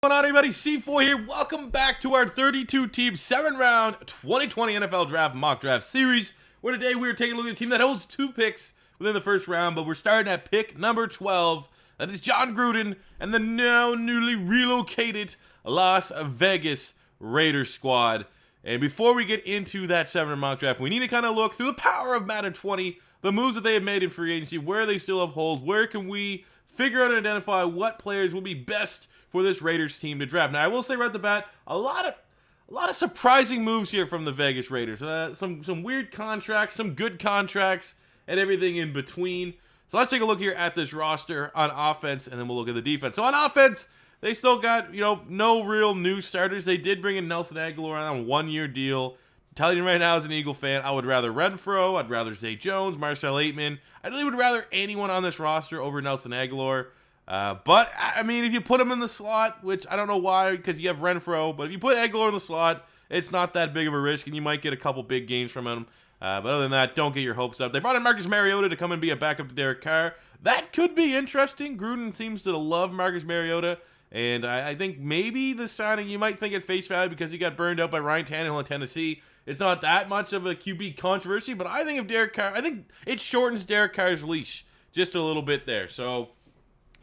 What's going on, everybody? C4 here. Welcome back to our 32-team 7-round 2020 NFL Draft mock draft series, where today we're taking a look at a team that holds 2 picks within the first round, but we're starting at pick number 12. That is Jon Gruden and the now newly relocated Las Vegas Raiders squad. And before we get into that 7-round mock draft, we need to kind of look through the power of Madden 20, the moves that they have made in free agency, where they still have holes, where can we figure out and identify what players will be best for this Raiders team to draft. Now, I will say right off the bat, a lot of surprising moves here from the Vegas Raiders. Some weird contracts, some good contracts, and everything in between. So let's take a look here at this roster on offense, and then we'll look at the defense. So on offense, they still got, no real new starters. They did bring in Nelson Aguilar on a 1-year deal. I'm telling you right now, as an Eagle fan, I would rather Renfro, I'd rather Zay Jones, Marcel Aitman. I really would rather anyone on this roster over Nelson Aguilar. But, I mean, if you put him in the slot, which I don't know why, because you have Renfro, but if you put Aguilar in the slot, it's not that big of a risk, and you might get a couple big games from him. But other than that, don't get your hopes up. They brought in Marcus Mariota to come and be a backup to Derek Carr. That could be interesting. Gruden seems to love Marcus Mariota, and I think maybe the signing, you might think at face value because he got burned out by Ryan Tannehill in Tennessee. It's not that much of a QB controversy, but I think if Derek Carr, I think it shortens Derek Carr's leash just a little bit there. So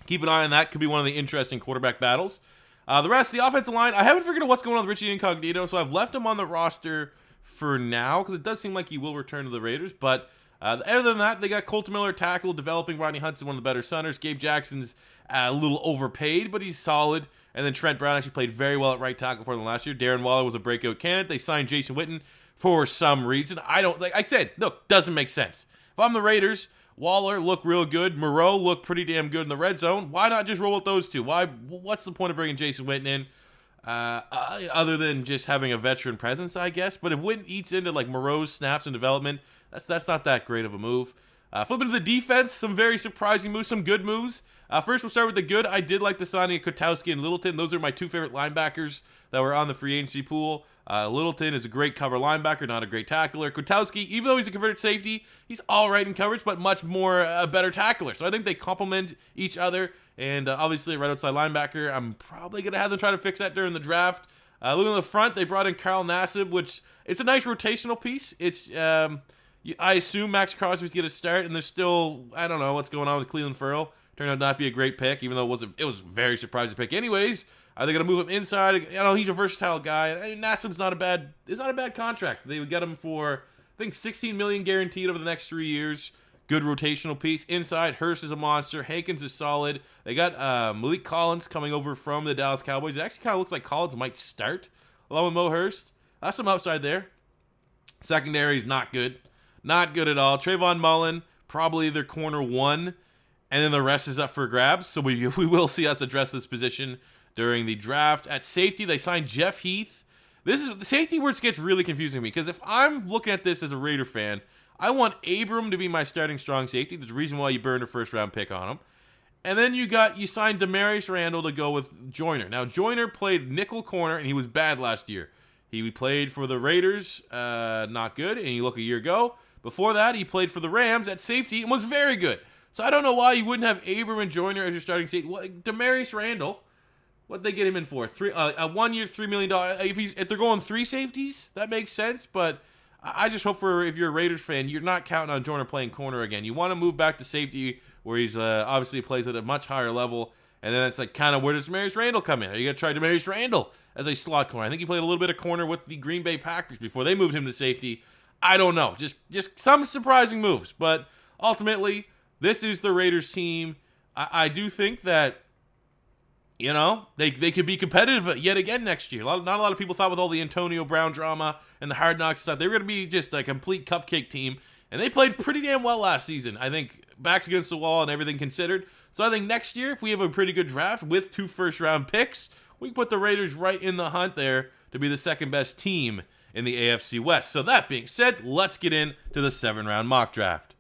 keep an eye on that. Could be one of the interesting quarterback battles. The rest of the offensive line, I haven't figured out what's going on with Richie Incognito, so I've left him on the roster for now because it does seem like he will return to the Raiders. But other than that, they got Colton Miller tackle, developing. Rodney Hudson, one of the better centers. Gabe Jackson's a little overpaid, but he's solid. And then Trent Brown actually played very well at right tackle for them last year. Darren Waller was a breakout candidate. They signed Jason Witten for some reason. Like I said, look, doesn't make sense. If I'm the Raiders, Waller looked real good. Moreau looked pretty damn good in the red zone. Why not just roll with those two? What's the point of bringing Jason Witten in? Other than just having a veteran presence, I guess. But if Witten eats into like Moreau's snaps and development, that's not that great of a move. Flipping to the defense, some very surprising moves, some good moves. First, we'll start with the good. I did like the signing of Kwiatkowski and Littleton. Those are my 2 favorite linebackers that were on the free agency pool. Littleton is a great cover linebacker, not a great tackler. Kwiatkowski, even though he's a converted safety, he's all right in coverage, but much more a better tackler. So I think they complement each other. And obviously, right outside linebacker, I'm probably going to have them try to fix that during the draft. Looking at the front, they brought in Carl Nassib, which it's a nice rotational piece. It's I assume Max Crosby's going to start, and there's still, I don't know what's going on with Cleveland Ferrell. Turned out not to be a great pick, even though it was a very surprising pick. Anyways, are they going to move him inside? He's a versatile guy. Nassib's not a bad contract. They would get him for, I think, $16 million guaranteed over the next 3 years. Good rotational piece. Inside, Hurst is a monster. Hankins is solid. They got Malik Collins coming over from the Dallas Cowboys. It actually kind of looks like Collins might start along with Mo Hurst. That's some upside there. Secondary is not good. Not good at all. Trayvon Mullen, probably their corner 1. And then the rest is up for grabs. So we will see us address this position during the draft. At safety, they signed Jeff Heath. This is the safety where it gets really confusing to me. Because if I'm looking at this as a Raider fan, I want Abram to be my starting strong safety. There's a reason why you burned a first-round pick on him. And then you signed Demarius Randall to go with Joyner. Now, Joyner played nickel corner, and he was bad last year. He played for the Raiders, not good. And you look a year ago. Before that, he played for the Rams at safety and was very good. So I don't know why you wouldn't have Abram and Joyner as your starting safety. Demarius Randall, what'd they get him in for? A 1 year, $3 million. If they're going 3 safeties, that makes sense. But I just hope if you're a Raiders fan, you're not counting on Joyner playing corner again. You want to move back to safety where he's obviously plays at a much higher level. And then it's like kind of where does Demarius Randall come in? Are you going to try Demarius Randall as a slot corner? I think he played a little bit of corner with the Green Bay Packers before they moved him to safety. I don't know. Just some surprising moves. But ultimately, this is the Raiders team. I do think that, they could be competitive yet again next year. Not a lot of people thought with all the Antonio Brown drama and the Hard Knocks stuff, they were going to be just a complete cupcake team. And they played pretty damn well last season. I think backs against the wall and everything considered. So I think next year, if we have a pretty good draft with 2 first-round picks, we can put the Raiders right in the hunt there to be the second best team in the AFC West. So that being said, let's get into the 7-round mock draft.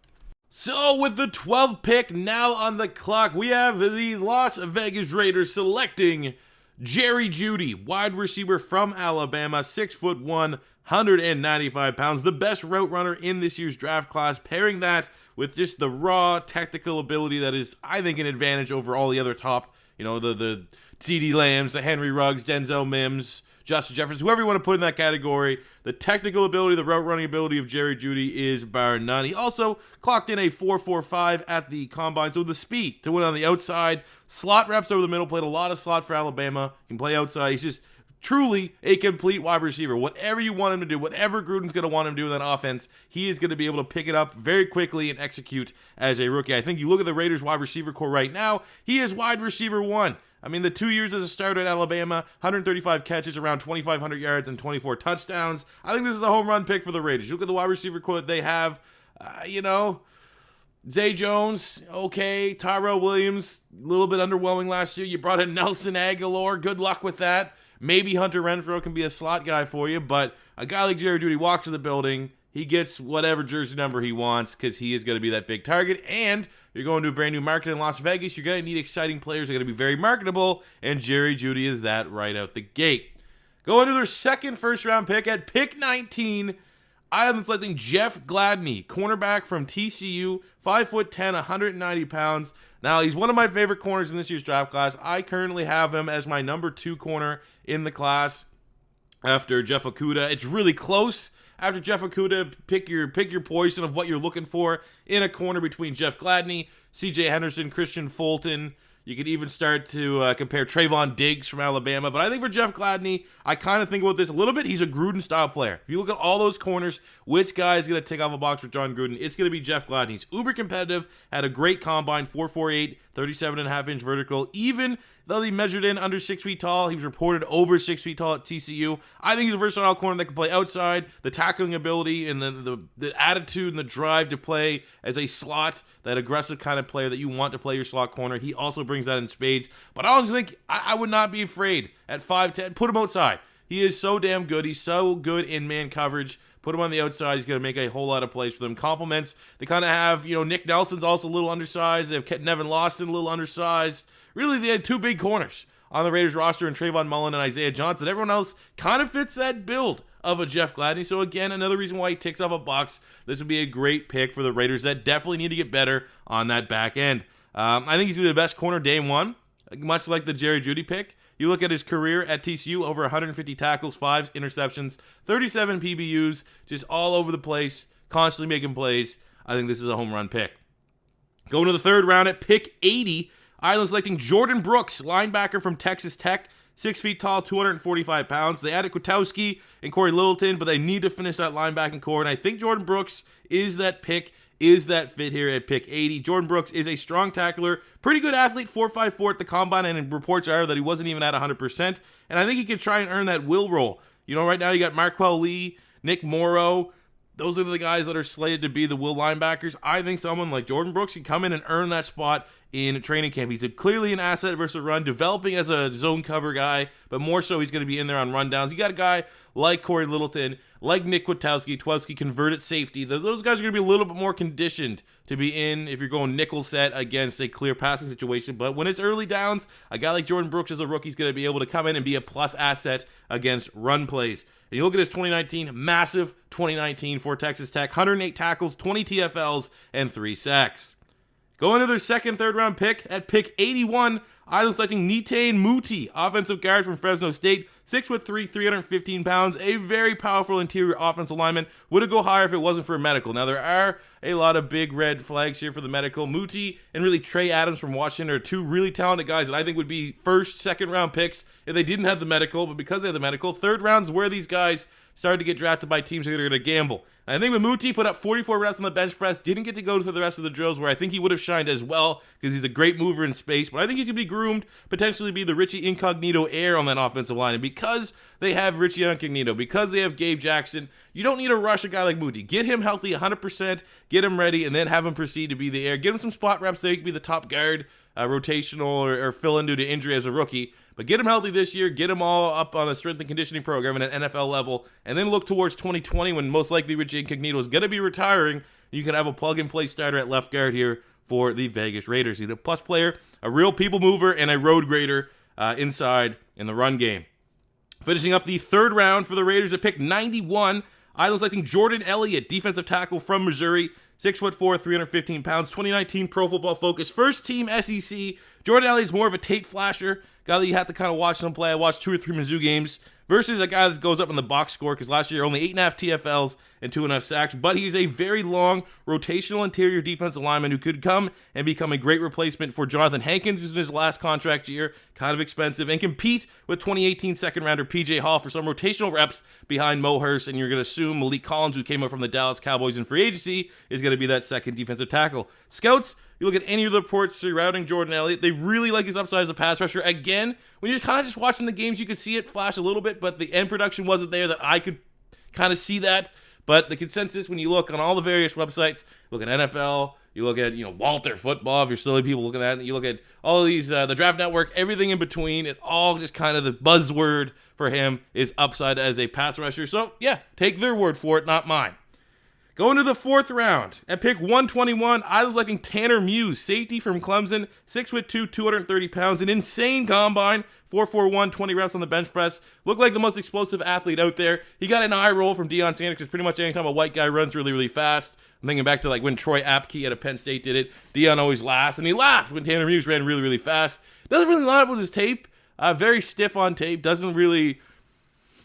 So with the 12th pick now on the clock, we have the Las Vegas Raiders selecting Jerry Jeudy, wide receiver from Alabama, 6'1", 195 pounds, the best route runner in this year's draft class, pairing that with just the raw technical ability that is, I think, an advantage over all the other top, the CeeDee Lambs, the Henry Ruggs, Denzel Mims, Justin Jefferson, whoever you want to put in that category. The technical ability, the route running ability of Jeudy is bar none. He also clocked in a 4.45 at the combine, so the speed to win on the outside. Slot reps over the middle, played a lot of slot for Alabama. He can play outside. He's just truly a complete wide receiver. Whatever you want him to do, whatever Gruden's going to want him to do in that offense, he is going to be able to pick it up very quickly and execute as a rookie. I think you look at the Raiders wide receiver core right now, he is wide receiver 1. I mean, the 2 years as a starter at Alabama, 135 catches, around 2,500 yards, and 24 touchdowns. I think this is a home run pick for the Raiders. You look at the wide receiver core that they have, Zay Jones, okay. Tyrell Williams, a little bit underwhelming last year. You brought in Nelson Aguilar. Good luck with that. Maybe Hunter Renfrow can be a slot guy for you, but a guy like Jerry Jeudy walks to the building. He gets whatever jersey number he wants because he is going to be that big target. And you're going to a brand new market in Las Vegas. You're going to need exciting players. They're going to be very marketable, and Jerry Jeudy is that right out the gate. Going to their second first-round pick at pick 19. I am selecting Jeff Gladney, cornerback from TCU, 5'10", 190 pounds. Now, he's one of my favorite corners in this year's draft class. I currently have him as my number 2 corner in the class after Jeff Okudah. It's really close. After Jeff Okudah, pick your poison of what you're looking for in a corner between Jeff Gladney, C.J. Henderson, Christian Fulton. You could even start to compare Trayvon Diggs from Alabama. But I think for Jeff Gladney, I kind of think about this a little bit. He's a Gruden-style player. If you look at all those corners, which guy is going to tick off a box for John Gruden? It's going to be Jeff Gladney. He's uber competitive, had a great combine, 4.48, 37.5-inch vertical. Even though he measured in under 6 feet tall, he was reported over 6 feet tall at TCU. I think he's a versatile corner that can play outside. The tackling ability and the attitude and the drive to play as a slot, that aggressive kind of player that you want to play your slot corner. He also brings that in spades. But I don't think I would not be afraid at 5'10". Put him outside. He is so damn good. He's so good in man coverage. Put him on the outside. He's going to make a whole lot of plays for them. Compliments. They kind of have, Nick Nelson's also a little undersized. They've kept Nevin Lawson a little undersized. Really, they had 2 big corners on the Raiders roster, and Trayvon Mullen and Isaiah Johnson. Everyone else kind of fits that build of a Jeff Gladney. So again, another reason why he ticks off a box. This would be a great pick for the Raiders that definitely need to get better on that back end. I think he's going to be the best corner day 1, much like the Jerry Jeudy pick. You look at his career at TCU, over 150 tackles, 5 interceptions, 37 PBUs, just all over the place, constantly making plays. I think this is a home run pick. Going to the 3rd round at pick 80, I'm selecting Jordan Brooks, linebacker from Texas Tech, 6 feet tall, 245 pounds. They added Kwiatkowski and Corey Littleton, but they need to finish that linebacking core, and I think Jordan Brooks is that pick, is that fit here at pick 80. Jordan Brooks is a strong tackler, pretty good athlete, 4.54 at the combine, and reports are that he wasn't even at 100%, and I think he could try and earn that will role. Right now you got Marquell Lee, Nick Morrow. Those are the guys that are slated to be the will linebackers. I think someone like Jordan Brooks can come in and earn that spot in training camp. He's clearly an asset versus run, developing as a zone cover guy, but more so he's going to be in there on rundowns. You got a guy like Corey Littleton, like Nick Kwiatkowski, converted safety. Those guys are going to be a little bit more conditioned to be in if you're going nickel set against a clear passing situation. But when it's early downs, a guy like Jordan Brooks as a rookie is going to be able to come in and be a plus asset against run plays. And you look at his 2019, massive 2019 for Texas Tech, 108 tackles, 20 TFLs, and 3 sacks. Going to their 2nd, 3rd round pick at pick 81, I'm selecting Nitain Muti, offensive guard from Fresno State, 6'3", 315 pounds, a very powerful interior offensive lineman. Would it go higher if it wasn't for a medical? Now, there are a lot of big red flags here for the medical. Muti and really Trey Adams from Washington are 2 really talented guys that I think would be 1st, 2nd round picks if they didn't have the medical, but because they have the medical, 3rd round is where these guys started to get drafted by teams that are going to gamble. And I think when Muti put up 44 reps on the bench press, didn't get to go through the rest of the drills where I think he would have shined as well because he's a great mover in space. But I think he's going to be groomed, potentially be the Richie Incognito heir on that offensive line. And because they have Richie Incognito, because they have Gabe Jackson, you don't need to rush a guy like Muti. Get him healthy 100%, get him ready, and then have him proceed to be the heir. Give him some spot reps so he can be the top guard, rotational, or fill in due to injury as a rookie. But get him healthy this year, get him all up on a strength and conditioning program at an NFL level, and then look towards 2020 when most likely Richie Incognito is going to be retiring. You can have a plug-and-play starter at left guard here for the Vegas Raiders. He's a plus player, a real people mover, and a road grader inside in the run game. Finishing up the 3rd round for the Raiders at pick 91, I was selecting Jordan Elliott, defensive tackle from Missouri, 6'4", 315 pounds, 2019 Pro Football Focus, 1st team SEC. Jordan Elliott's more of a tape flasher, guy that you have to kind of watch them play. I watched 2 or 3 Mizzou games versus a guy that goes up in the box score because last year only 8.5 TFLs and 2.5 sacks, but he's a very long rotational interior defensive lineman who could come and become a great replacement for Jonathan Hankins, who's in his last contract year, kind of expensive, and compete with 2018 second rounder PJ Hall for some rotational reps behind Mo Hurst, and you're going to assume Malik Collins, who came up from the Dallas Cowboys in free agency, is going to be that second defensive tackle. Scouts, you look at any of the reports surrounding Jordan Elliott, they really like his upside as a pass rusher. Again, when you're kind of just watching the games, you could see it flash a little bit, but the end production wasn't there that I could kind of see that. But the consensus, when you look on all the various websites, look at NFL, you look at, Walter Football, if you're still people looking at it, you look at all of these, the Draft Network, everything in between, it all just kind of the buzzword for him is upside as a pass rusher. So, yeah, take their word for it, not mine. Going to the 4th round, at pick 121, I was selecting Tanner Muse, safety from Clemson, 6'2", 230 pounds, an insane combine, 4.41, 20 reps on the bench press. Looked like the most explosive athlete out there. He got an eye roll from Deion Sanders because pretty much anytime a white guy runs really, really fast, I'm thinking back to like when Troy Apke at Penn State did it, Deion always laughs, and he laughed when Tanner Muse ran really, really fast. Doesn't really line up with his tape. Very stiff on tape. Doesn't really...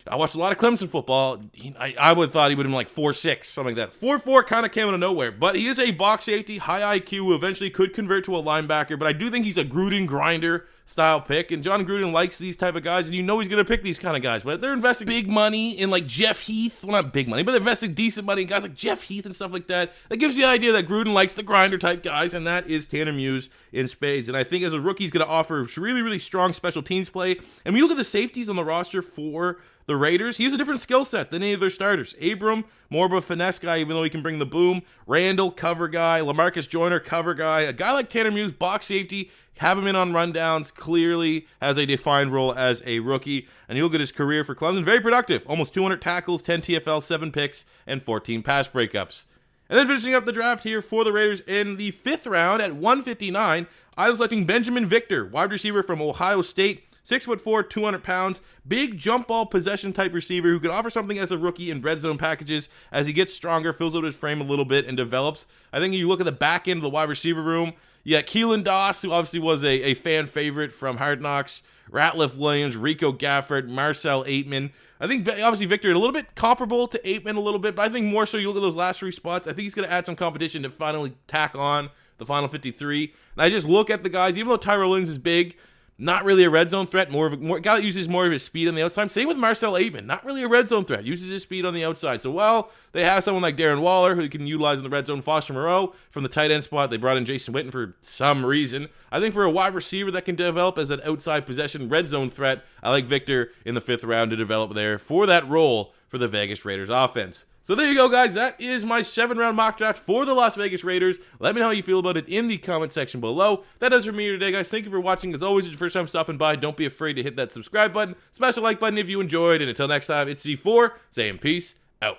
I watched a lot of Clemson football. I would have thought he would have been like 4'6", something like that. 4'4", kind of came out of nowhere. But he is a box safety, high IQ, who eventually could convert to a linebacker. But I do think he's a Gruden grinder style pick. And John Gruden likes these type of guys. And he's going to pick these kind of guys. But they're investing big money in like Jeff Heath. Well, not big money, but they're investing decent money in guys like Jeff Heath and stuff like that. That gives you the idea that Gruden likes the grinder type guys. And that is Tanner Muse in spades. And I think as a rookie, he's going to offer really, really strong special teams play. And when you look at the safeties on the roster for the Raiders, he has a different skill set than any of their starters. Abram, more of a finesse guy, even though he can bring the boom. Randall, cover guy. LaMarcus Joyner, cover guy. A guy like Tanner Muse, box safety, have him in on rundowns, clearly has a defined role as a rookie. And you look at his career for Clemson, very productive. Almost 200 tackles, 10 TFL, 7 picks, and 14 pass breakups. And then finishing up the draft here for the Raiders in the 5th round at 159, I was selecting Benjamin Victor, wide receiver from Ohio State. 6'4", 200 pounds, big jump ball possession type receiver who can offer something as a rookie in red zone packages as he gets stronger, fills out his frame a little bit, and develops. I think you look at the back end of the wide receiver room, you got Keelan Doss, who obviously was a fan favorite from Hard Knocks, Ratliff Williams, Rico Gafford, Marcel Aitman. I think obviously Victor a little bit comparable to Aitman a little bit, but I think more so you look at those last 3 spots, I think he's going to add some competition to finally tack on the final 53. And I just look at the guys, even though Tyrell Williams is big, not really a red zone threat, more guy that uses more of his speed on the outside. Same with Marcel Aitman, not really a red zone threat, uses his speed on the outside. So while they have someone like Darren Waller who can utilize in the red zone, Foster Moreau from the tight end spot, they brought in Jason Witten for some reason. I think for a wide receiver that can develop as an outside possession red zone threat, I like Victor in the 5th round to develop there for that role for the Vegas Raiders offense. So there you go, guys. That is my 7-round mock draft for the Las Vegas Raiders. Let me know how you feel about it in the comment section below. That does it for me today, guys. Thank you for watching. As always, if it's your first time stopping by, don't be afraid to hit that subscribe button. Smash the like button if you enjoyed. And until next time, it's C4 saying peace out.